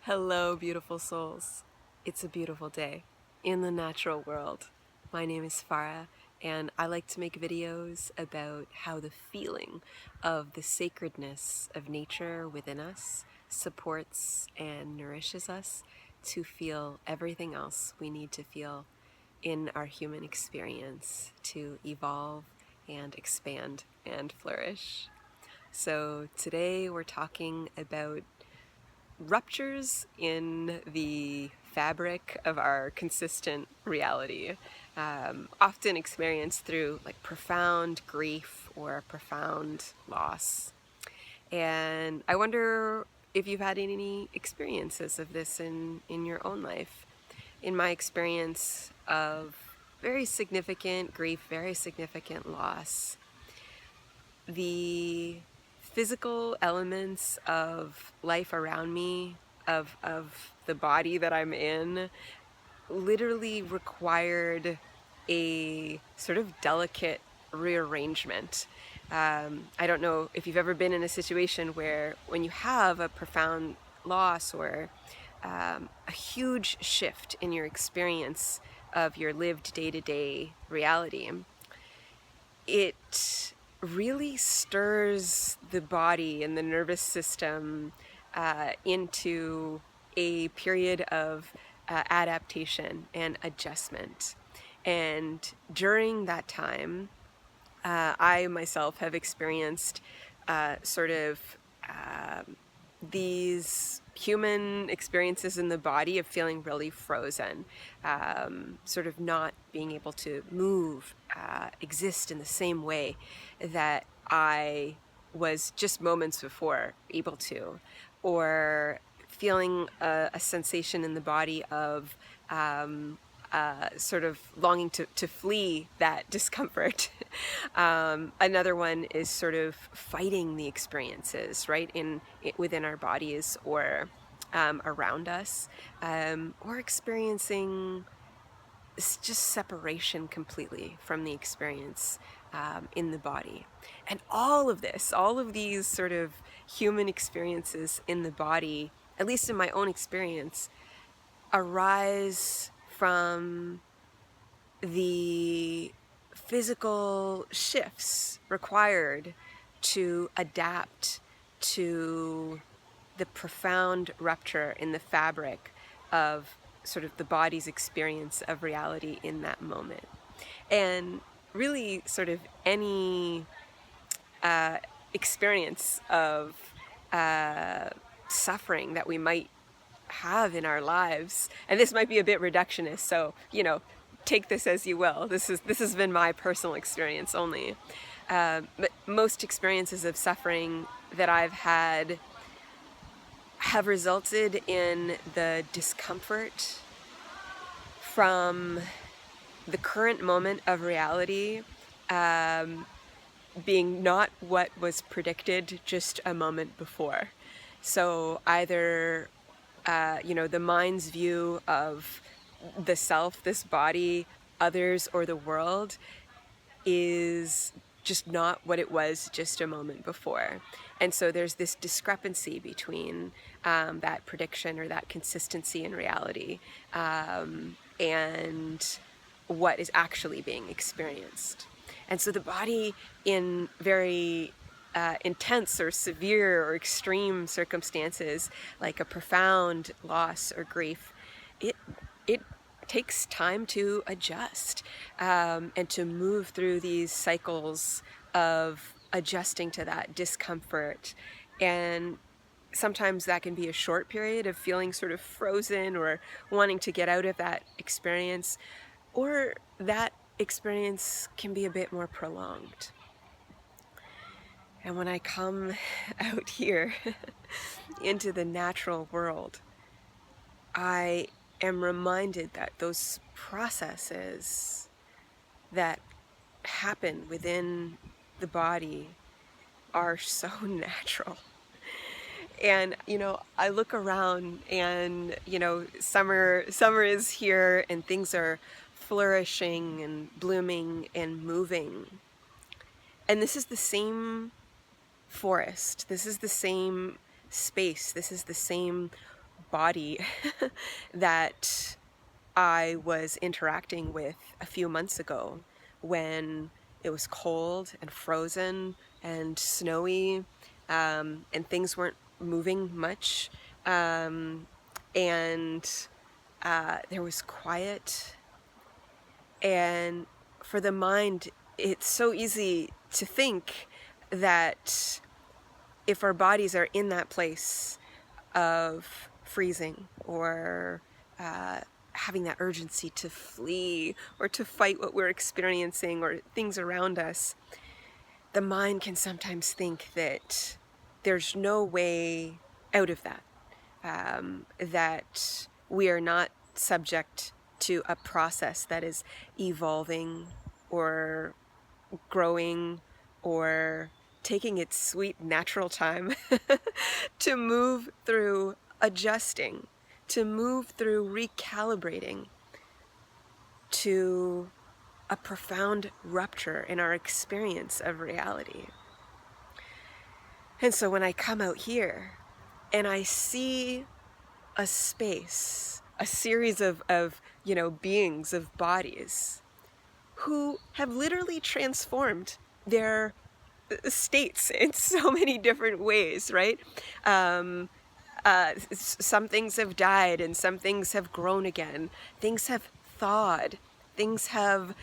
Hello, beautiful souls. It's a beautiful day in the natural world. My name is Farah, and I like to make videos about how the feeling of the sacredness of nature within us supports and nourishes us to feel everything else we need to feel in our human experience to evolve and expand and flourish. So today we're talking about ruptures in the fabric of our consistent reality, often experienced through like profound grief or profound loss. And I wonder if you've had any experiences of this in your own life. In my experience of very significant grief, very significant loss, the physical elements of life around me, of the body that I'm in, literally required a sort of delicate rearrangement. I don't know if you've ever been in a situation where when you have a profound loss or a huge shift in your experience of your lived day-to-day reality, it really stirs the body and the nervous system into a period of adaptation and adjustment. And during that time, I myself have experienced sort of these human experiences in the body of feeling really frozen, sort of not being able to move, exist in the same way that I was just moments before able to, or feeling a sensation in the body of sort of longing to flee that discomfort. Another one is sort of fighting the experiences, right, within our bodies or around us, or experiencing just separation completely from the experience in the body. And all of these sort of human experiences in the body, at least in my own experience, arise from the physical shifts required to adapt to the profound rupture in the fabric of sort of the body's experience of reality in that moment. And really sort of any experience of suffering that we might have in our lives, and this might be a bit reductionist, so take this as you will. This has been my personal experience only, but most experiences of suffering that I've had have resulted in the discomfort from the current moment of reality being not what was predicted just a moment before. So either the mind's view of the self, this body, others, or the world is just not what it was just a moment before. And so there's this discrepancy between that prediction or that consistency in reality and what is actually being experienced. And so the body, in very intense or severe or extreme circumstances, like a profound loss or grief, it takes time to adjust and to move through these cycles of adjusting to that discomfort. And sometimes that can be a short period of feeling sort of frozen or wanting to get out of that experience, or that experience can be a bit more prolonged. And when I come out here into the natural world, I am reminded that those processes that happen within the body are so natural. And I look around and summer is here and things are flourishing and blooming and moving. And this is the same forest, this is the same space, this is the same body that I was interacting with a few months ago when it was cold and frozen and snowy, and things weren't moving much, and there was quiet. And for the mind, it's so easy to think that if our bodies are in that place of freezing or having that urgency to flee or to fight what we're experiencing or things around us, the mind can sometimes think that there's no way out of that, that we are not subject to a process that is evolving or growing or taking its sweet natural time to move through adjusting, to move through recalibrating to a profound rupture in our experience of reality. And so when I come out here and I see a space, a series of beings, of bodies who have literally transformed their states in so many different ways, right? Some things have died and some things have grown again. Things have thawed. Things have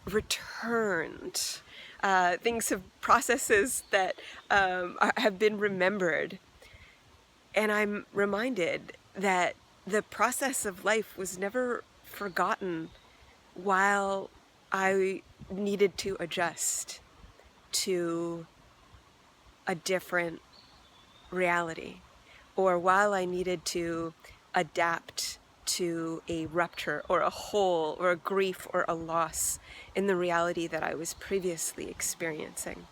returned. Things have processes that have been remembered. And I'm reminded that the process of life was never forgotten while I needed to adjust to a different reality, or while I needed to adapt to a rupture or a hole or a grief or a loss in the reality that I was previously experiencing.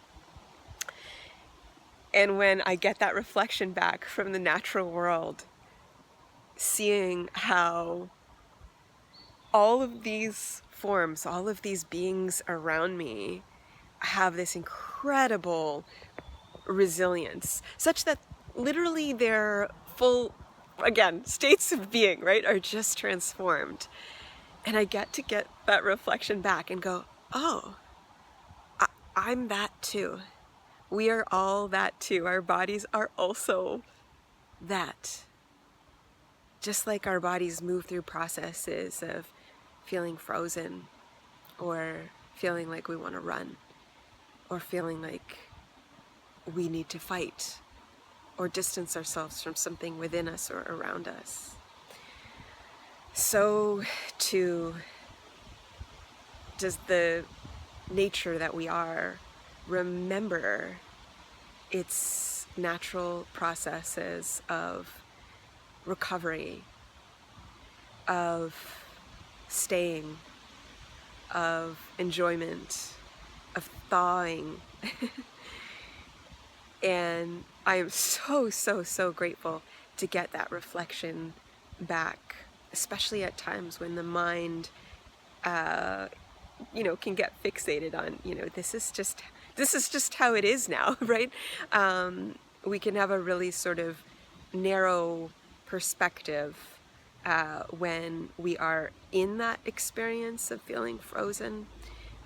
And when I get that reflection back from the natural world, seeing how all of these forms, all of these beings around me have this incredible resilience, such that literally their full, again, states of being, right, are just transformed. And I get to get that reflection back and go, oh, I'm that too. We are all that too. Our bodies are also that. Just like our bodies move through processes of feeling frozen or feeling like we want to run or feeling like we need to fight or distance ourselves from something within us or around us. So too does the nature that we are remember its natural processes of recovery, of staying, of enjoyment, of thawing. And I am so, so, so grateful to get that reflection back, especially at times when the mind, can get fixated on, this is just how it is now, right? We can have a really sort of narrow perspective when we are in that experience of feeling frozen.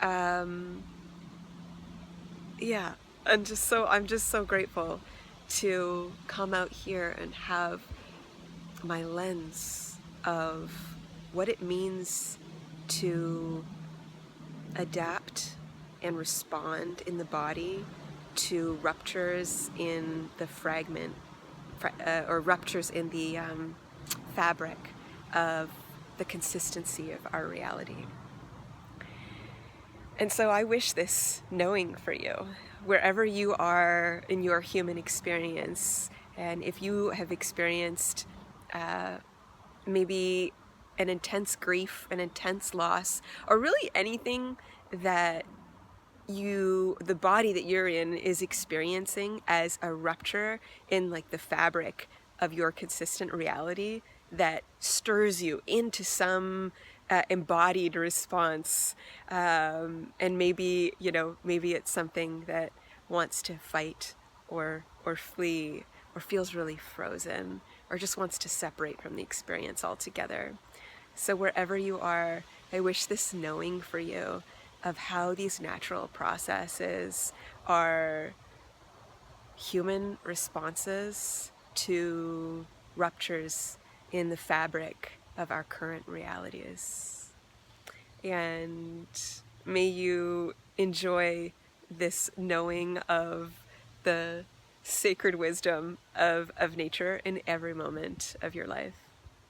I'm just so grateful to come out here and have my lens of what it means to adapt and respond in the body to ruptures in the fragment or ruptures in the fabric of the consistency of our reality. And so I wish this knowing for you, wherever you are in your human experience, and if you have experienced maybe an intense grief, an intense loss, or really anything that the body that you're in is experiencing as a rupture in like the fabric of your consistent reality that stirs you into some embodied response, and maybe it's something that wants to fight or flee or feels really frozen, or just wants to separate from the experience altogether. So wherever you are, I wish this knowing for you of how these natural processes are human responses to ruptures in the fabric of our current realities. And may you enjoy this knowing of the sacred wisdom of nature in every moment of your life.